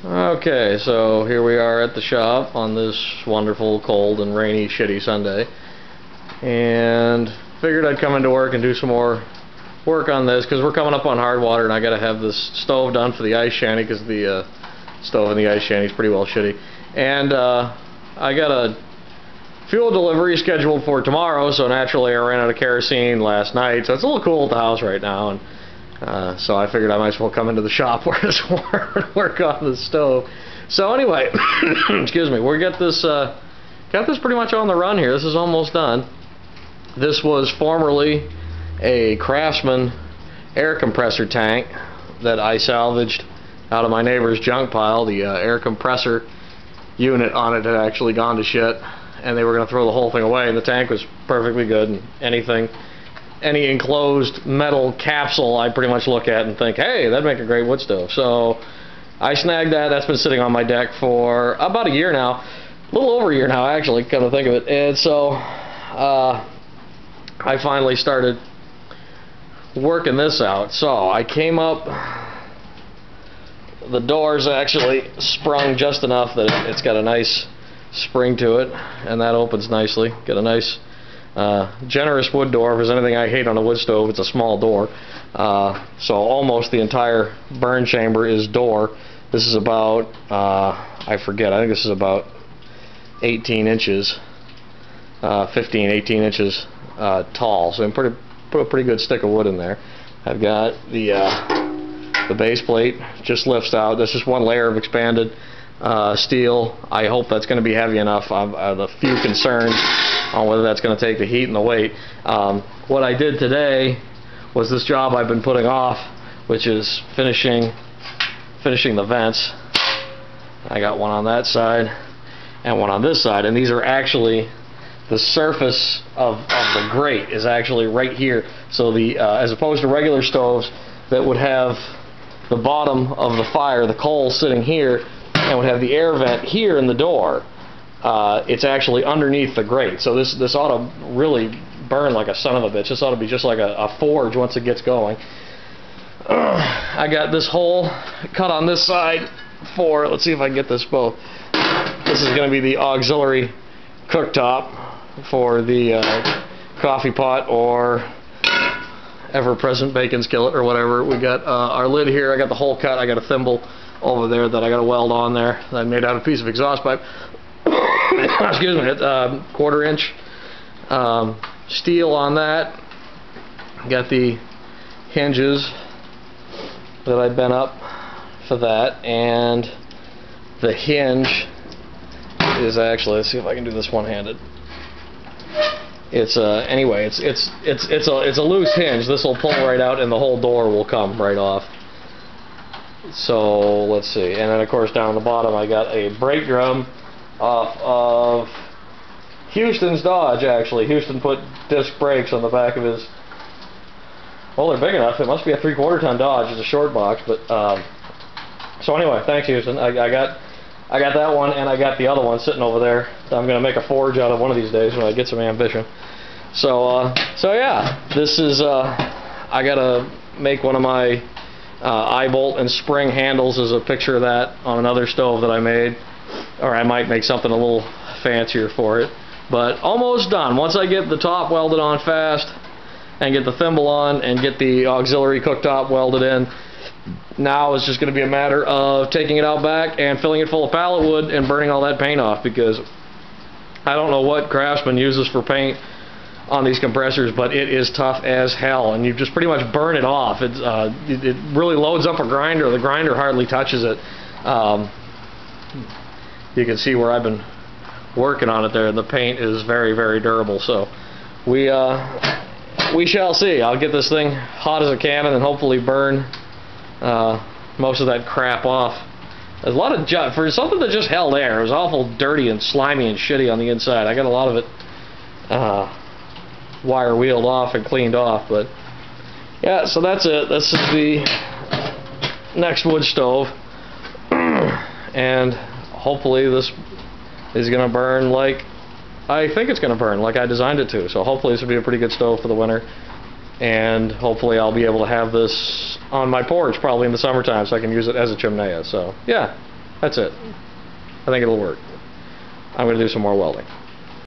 Okay, so here we are at the shop on this wonderful, cold, and rainy, shitty Sunday. And figured I'd come into work and do some more work on this because we're coming up on hard water and I gotta have this stove done for the ice shanty because the stove in the ice shanty is pretty well shitty. And I got a fuel delivery scheduled for tomorrow, so naturally I ran out of kerosene last night, so it's a little cool at the house right now. And so I figured I might as well come into the shop where it's warm and work on the stove. So anyway, excuse me, we got this pretty much on the run here. This is almost done. This was formerly a Craftsman air compressor tank that I salvaged out of my neighbor's junk pile. The air compressor unit on it had actually gone to shit, and they were going to throw the whole thing away, and the tank was perfectly good, and any enclosed metal capsule I pretty much look at and think, hey, that'd make a great wood stove. So I snagged that. That's been sitting on my deck for about a year now, a little over a year now actually, come to think of it. And so I finally started working this out. So I came up, the doors actually sprung just enough that it's got a nice spring to it, and that opens nicely. Got a nice generous wood door. If there's anything I hate on a wood stove, it's a small door. So almost the entire burn chamber is door. This is about, I forget, I think this is about 18 inches, 15, 18 inches tall. So I put a pretty good stick of wood in there. I've got the base plate just lifts out. That's just one layer of expanded steel. I hope that's going to be heavy enough. I have a few concerns on whether that's going to take the heat and the weight. What I did today was this job I've been putting off, which is finishing the vents. I got one on that side and one on this side, and these are actually the surface of the grate is actually right here. So the as opposed to regular stoves that would have the bottom of the fire, the coal sitting here, and would have the air vent here in the door. It's actually underneath the grate, so this ought to really burn like a son of a bitch. This ought to be just like a forge once it gets going. I got this hole cut on this side for, let's see if I can get this both. This is going to be the auxiliary cooktop for the coffee pot or ever-present bacon skillet or whatever. We got our lid here. I got the hole cut. I got a thimble over there that I got to weld on there. I made out a piece of exhaust pipe. Excuse me, 1/4 inch steel on that. Got the hinges that I bent up for that, and the hinge is actually, let's see if I can do this one-handed. It's anyway, it's a loose hinge. This will pull right out, and the whole door will come right off. So let's see, and then of course down the bottom I got a brake drum off of Houston's Dodge. Actually, Houston put disc brakes on the back of his. Well, they're big enough. It must be a 3/4 ton Dodge. It's a short box, but so anyway, thanks Houston. I got that one, and I got the other one sitting over there. I'm gonna make a forge out of one of these days when I get some ambition. So yeah, this is I gotta make one of my eye bolt and spring handles. Is a picture of that on another stove that I made, or I might make something a little fancier for it. But almost done. Once I get the top welded on fast and get the thimble on and get the auxiliary cooktop welded in, now it's just going to be a matter of taking it out back and filling it full of pallet wood and burning all that paint off, because I don't know what Craftsman uses for paint on these compressors, but it is tough as hell, and you just pretty much burn it off. It really loads up a grinder. The grinder hardly touches it. You can see where I've been working on it there, and the paint is very, very durable. So we shall see. I'll get this thing hot as a cannon and hopefully burn most of that crap off. There's a lot of junk for something that just held air. It was awful dirty and slimy and shitty on the inside. I got a lot of it wire wheeled off and cleaned off, but yeah, so that's it. This is the next wood stove, and hopefully this is going to burn like I think it's going to burn, like I designed it to. So hopefully this will be a pretty good stove for the winter, and hopefully I'll be able to have this on my porch probably in the summertime so I can use it as a chimney. So yeah. That's it. I think it'll work. I'm going to do some more welding.